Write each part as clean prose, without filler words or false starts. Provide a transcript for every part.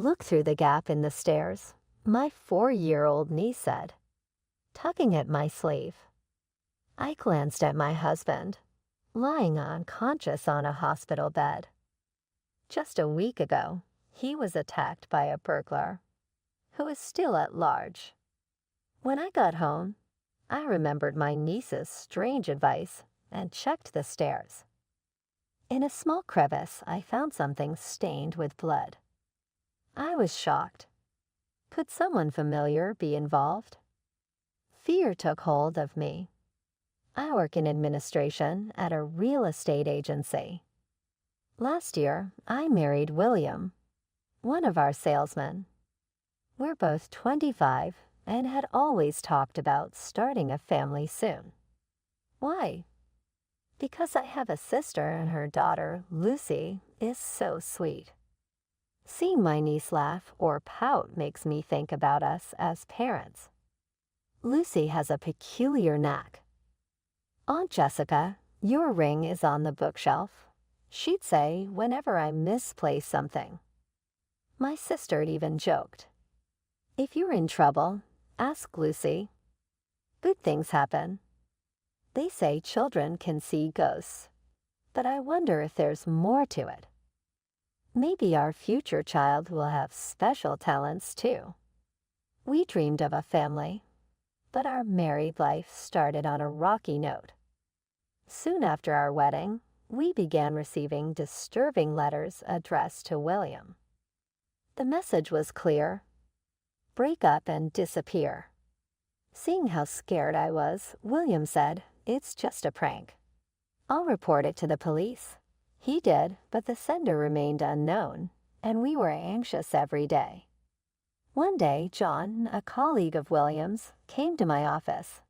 "Look through the gap in the stairs," my 4-year-old niece said, tugging at my sleeve. I glanced at my husband, lying unconscious on a hospital bed. Just a week ago, he was attacked by a burglar, who is still at large. When I got home, I remembered my niece's strange advice and checked the stairs. In a small crevice, I found something stained with blood. I was shocked. Could someone familiar be involved? Fear took hold of me. I work in administration at a real estate agency. Last year, I married William, one of our salesmen. We're both 25 and had always talked about starting a family soon. Why? Because I have a sister and her daughter, Lucy, is so sweet. Seeing my niece laugh or pout makes me think about us as parents. Lucy has a peculiar knack. "Aunt Jessica, your ring is on the bookshelf," she'd say whenever I misplaced something. My sister even joked, "If you're in trouble, ask Lucy. Good things happen." They say children can see ghosts, but I wonder if there's more to it. Maybe our future child will have special talents too. We dreamed of a family, but our married life started on a rocky note. Soon after our wedding, we began receiving disturbing letters addressed to William. The message was clear: break up and disappear. Seeing how scared I was, William said, "It's just a prank. I'll report it to the police." He did, but the sender remained unknown, and we were anxious every day. One day, John, a colleague of William's, came to my office.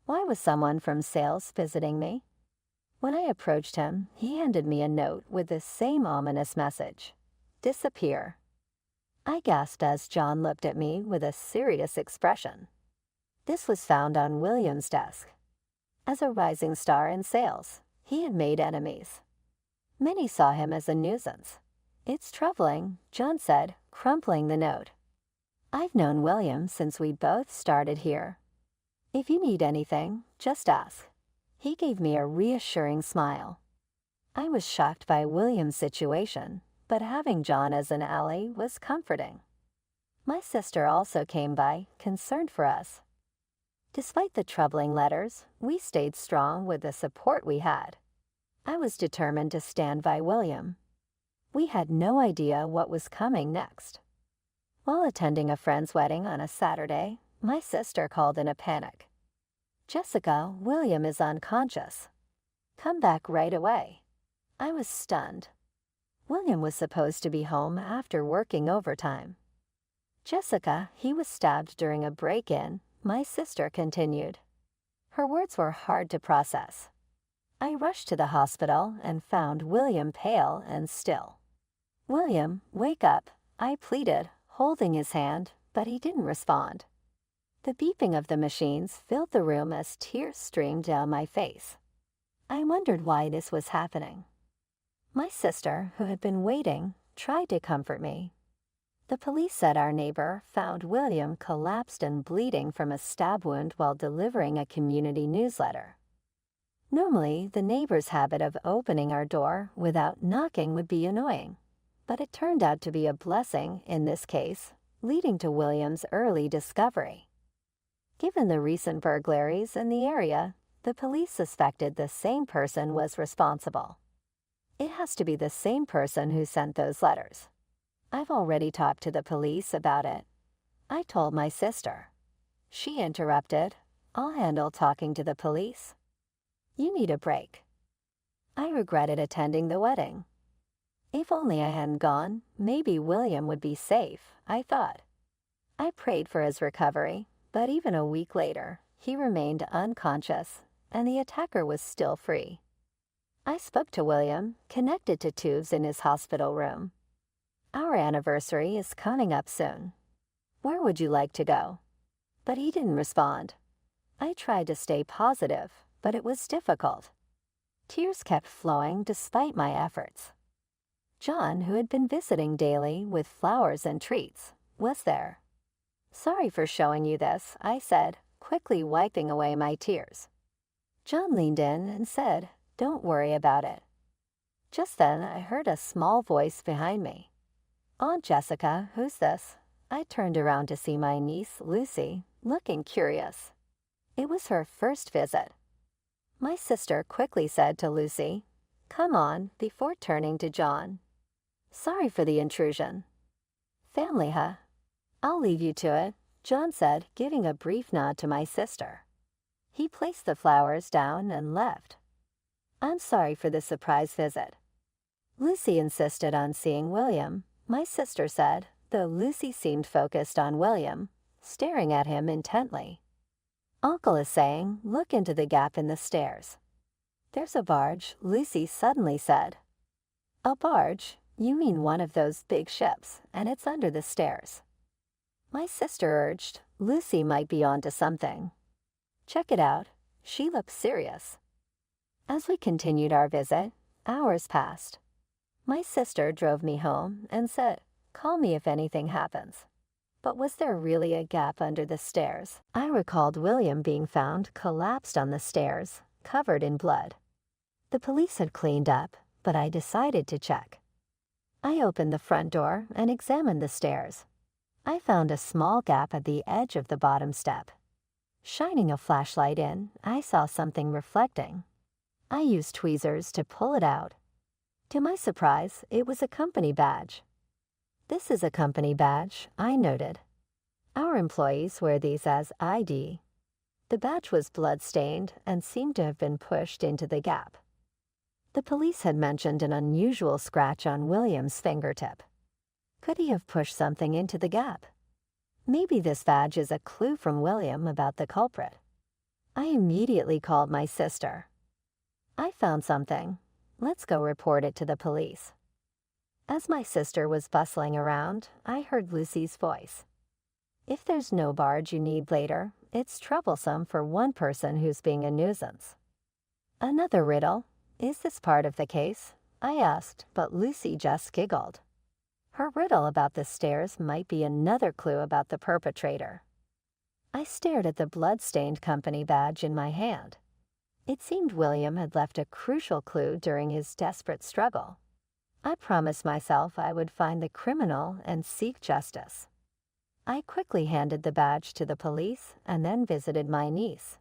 Why was someone from sales visiting me? When I approached him, he handed me a note with the same ominous message: disappear. I gasped as John looked at me with a serious expression. This was found on William's desk. As a rising star in sales, he had made enemies. Many saw him as a nuisance. "It's troubling," John said, crumpling the note. "I've known William since we both started here. If you need anything, just ask." He gave me a reassuring smile. I was shocked by William's situation, but having John as an ally was comforting. My sister also came by, concerned for us. Despite the troubling letters, we stayed strong with the support we had. I was determined to stand by William. We had no idea what was coming next. While attending a friend's wedding on a Saturday, my sister called in a panic. "Jessica, William is unconscious. Come back right away." I was stunned. William was supposed to be home after working overtime. "Jessica, he was stabbed during a break-in," my sister continued. Her words were hard to process. I rushed to the hospital and found William pale and still. "William, wake up," I pleaded, holding his hand, but he didn't respond. The beeping of the machines filled the room as tears streamed down my face. I wondered why this was happening. My sister, who had been waiting, tried to comfort me. The police said our neighbor found William collapsed and bleeding from a stab wound while delivering a community newsletter. Normally, the neighbor's habit of opening our door without knocking would be annoying, but it turned out to be a blessing in this case, leading to William's early discovery. Given the recent burglaries in the area, the police suspected the same person was responsible. It has to be the same person who sent those letters. I've already talked to the police about it. I told my sister. She interrupted, "I'll handle talking to the police. You need a break." I regretted attending the wedding. If only I hadn't gone, maybe William would be safe, I thought. I prayed for his recovery, but even a week later, he remained unconscious, and the attacker was still free. I spoke to William, connected to tubes in his hospital room. "Our anniversary is coming up soon. Where would you like to go?" But he didn't respond. I tried to stay positive, but it was difficult. Tears kept flowing despite my efforts. John, who had been visiting daily with flowers and treats, was there. "Sorry for showing you this," I said, quickly wiping away my tears. John leaned in and said, "Don't worry about it." Just then, I heard a small voice behind me. "Aunt Jessica, who's this?" I turned around to see my niece, Lucy, looking curious. It was her first visit. My sister quickly said to Lucy, "Come on," before turning to John. "Sorry for the intrusion." "Family, huh? I'll leave you to it," John said, giving a brief nod to my sister. He placed the flowers down and left. "I'm sorry for the surprise visit." Lucy insisted on seeing William, my sister said, though Lucy seemed focused on William, staring at him intently. "Uncle is saying, look into the gap in the stairs." "There's a barge," Lucy suddenly said. "A barge? You mean one of those big ships, and it's under the stairs." My sister urged, Lucy might be onto something. "Check it out." She looked serious. As we continued our visit, hours passed. My sister drove me home and said, "Call me if anything happens." But was there really a gap under the stairs? I recalled William being found collapsed on the stairs, covered in blood. The police had cleaned up, but I decided to check. I opened the front door and examined the stairs. I found a small gap at the edge of the bottom step. Shining a flashlight in, I saw something reflecting. I used tweezers to pull it out. To my surprise, it was a company badge. "This is a company badge," I noted. "Our employees wear these as ID." The badge was blood-stained and seemed to have been pushed into the gap. The police had mentioned an unusual scratch on William's fingertip. Could he have pushed something into the gap? Maybe this badge is a clue from William about the culprit. I immediately called my sister. "I found something. Let's go report it to the police." As my sister was bustling around, I heard Lucy's voice. "If there's no barge you need later, it's troublesome for one person who's being a nuisance." Another riddle. Is this part of the case? I asked, but Lucy just giggled. Her riddle about the stairs might be another clue about the perpetrator. I stared at the blood-stained company badge in my hand. It seemed William had left a crucial clue during his desperate struggle. I promised myself I would find the criminal and seek justice. I quickly handed the badge to the police and then visited my niece.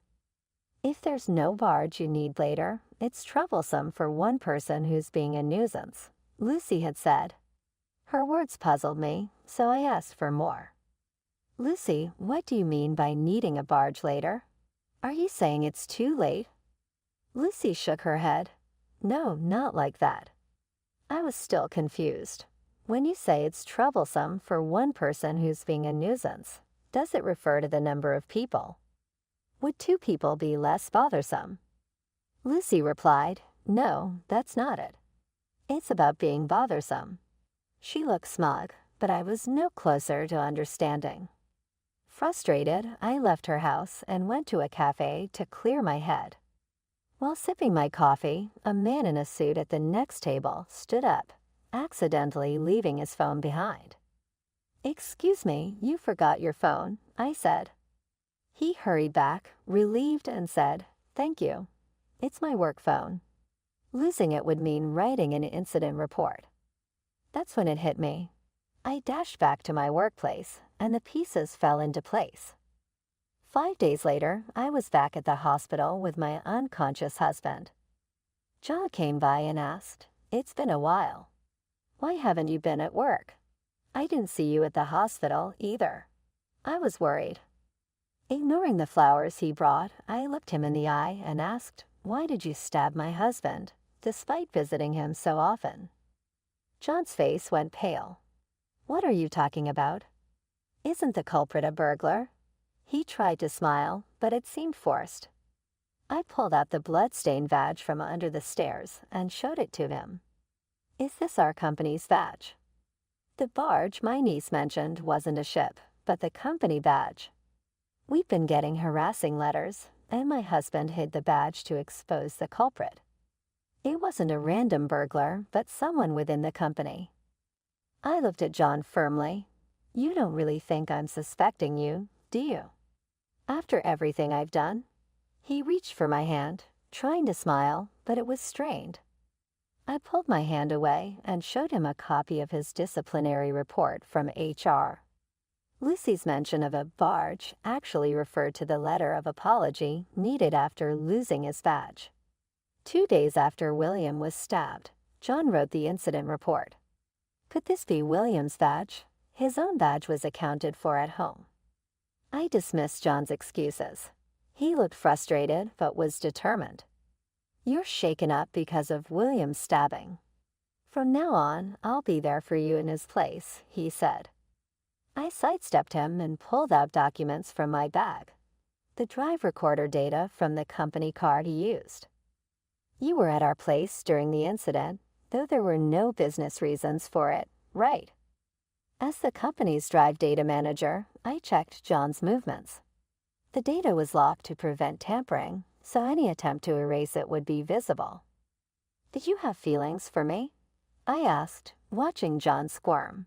If there's no barge you need later, it's troublesome for one person who's being a nuisance, Lucy had said. Her words puzzled me, so I asked for more. "Lucy, what do you mean by needing a barge later? Are you saying it's too late?" Lucy shook her head. "No, not like that." I was still confused. When you say it's troublesome for one person who's being a nuisance, does it refer to the number of people? Would 2 people be less bothersome? Lucy replied, "No, that's not it. It's about being bothersome." She looked smug, but I was no closer to understanding. Frustrated, I left her house and went to a cafe to clear my head. While sipping my coffee, a man in a suit at the next table stood up, accidentally leaving his phone behind. "Excuse me, you forgot your phone," I said. He hurried back, relieved, and said, "Thank you. It's my work phone." Losing it would mean writing an incident report. That's when it hit me. I dashed back to my workplace, and the pieces fell into place. 5 days later, I was back at the hospital with my unconscious husband. John came by and asked, "It's been a while. Why haven't you been at work? I didn't see you at the hospital either." I was worried. Ignoring the flowers he brought, I looked him in the eye and asked, "Why did you stab my husband, despite visiting him so often?" John's face went pale. "What are you talking about? Isn't the culprit a burglar?" He tried to smile, but it seemed forced. I pulled out the blood-stained badge from under the stairs and showed it to him. "Is this our company's badge?" The barge my niece mentioned wasn't a ship, but the company badge. We'd been getting harassing letters, and my husband hid the badge to expose the culprit. It wasn't a random burglar, but someone within the company. I looked at John firmly. You don't really think I'm suspecting you, do you? After everything I've done? He reached for my hand, trying to smile, but it was strained. I pulled my hand away and showed him a copy of his disciplinary report from HR. Lucy's mention of a barge actually referred to the letter of apology needed after losing his badge. 2 days after William was stabbed, John wrote the incident report. Could this be William's badge? His own badge was accounted for at home. I dismissed John's excuses. He looked frustrated but was determined. You're shaken up because of William's stabbing. From now on, I'll be there for you in his place, he said. I sidestepped him and pulled out documents from my bag. The drive recorder data from the company car he used. You were at our place during the incident, though there were no business reasons for it, right? As the company's drive data manager, I checked John's movements. The data was locked to prevent tampering, so any attempt to erase it would be visible. Did you have feelings for me? I asked, watching John squirm.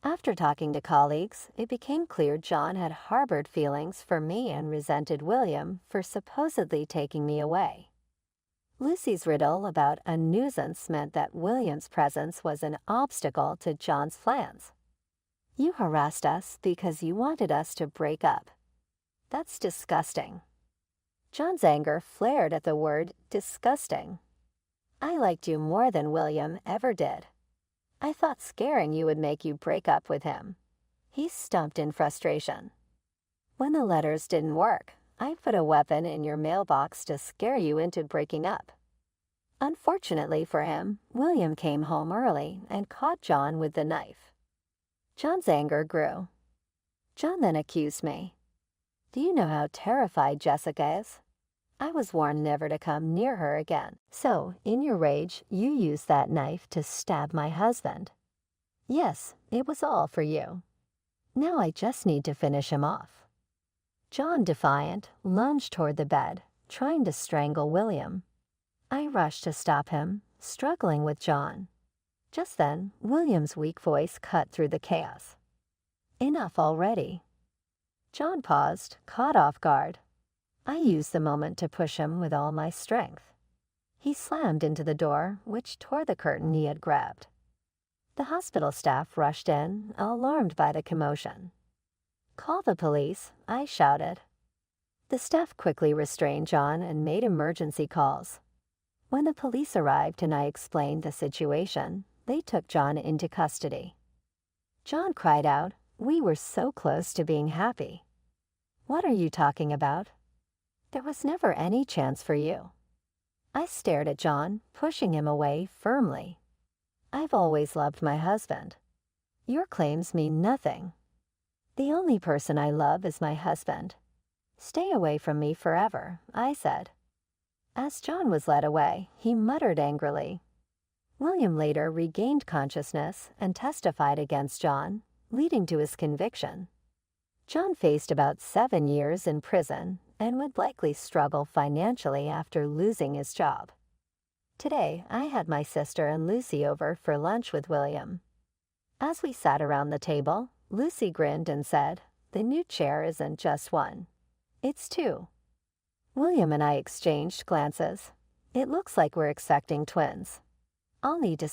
After talking to colleagues, it became clear John had harbored feelings for me and resented William for supposedly taking me away. Lucy's riddle about a nuisance meant that William's presence was an obstacle to John's plans. You harassed us because you wanted us to break up. That's disgusting. John's anger flared at the word disgusting. I liked you more than William ever did. I thought scaring you would make you break up with him. He stumped in frustration. When the letters didn't work, I put a weapon in your mailbox to scare you into breaking up. Unfortunately for him, William came home early and caught John with the knife. John's anger grew. John then accused me. Do you know how terrified Jessica is? I was warned never to come near her again. So, in your rage, you used that knife to stab my husband. Yes, it was all for you. Now I just need to finish him off. John, defiant, lunged toward the bed, trying to strangle William. I rushed to stop him, struggling with John. Just then, William's weak voice cut through the chaos. Enough already. John paused, caught off guard. I used the moment to push him with all my strength. He slammed into the door, which tore the curtain he had grabbed. The hospital staff rushed in, alarmed by the commotion. Call the police, I shouted. The staff quickly restrained John and made emergency calls. When the police arrived and I explained the situation, they took John into custody. John cried out, "We were so close to being happy." What are you talking about? There was never any chance for you. I stared at John, pushing him away firmly. I've always loved my husband. Your claims mean nothing. The only person I love is my husband. Stay away from me forever, I said. As John was led away, he muttered angrily. William later regained consciousness and testified against John, leading to his conviction. John faced about 7 years in prison and would likely struggle financially after losing his job. Today, I had my sister and Lucy over for lunch with William. As we sat around the table, Lucy grinned and said, "The new chair isn't just one. It's two." William and I exchanged glances. It looks like we're expecting twins. I'll need to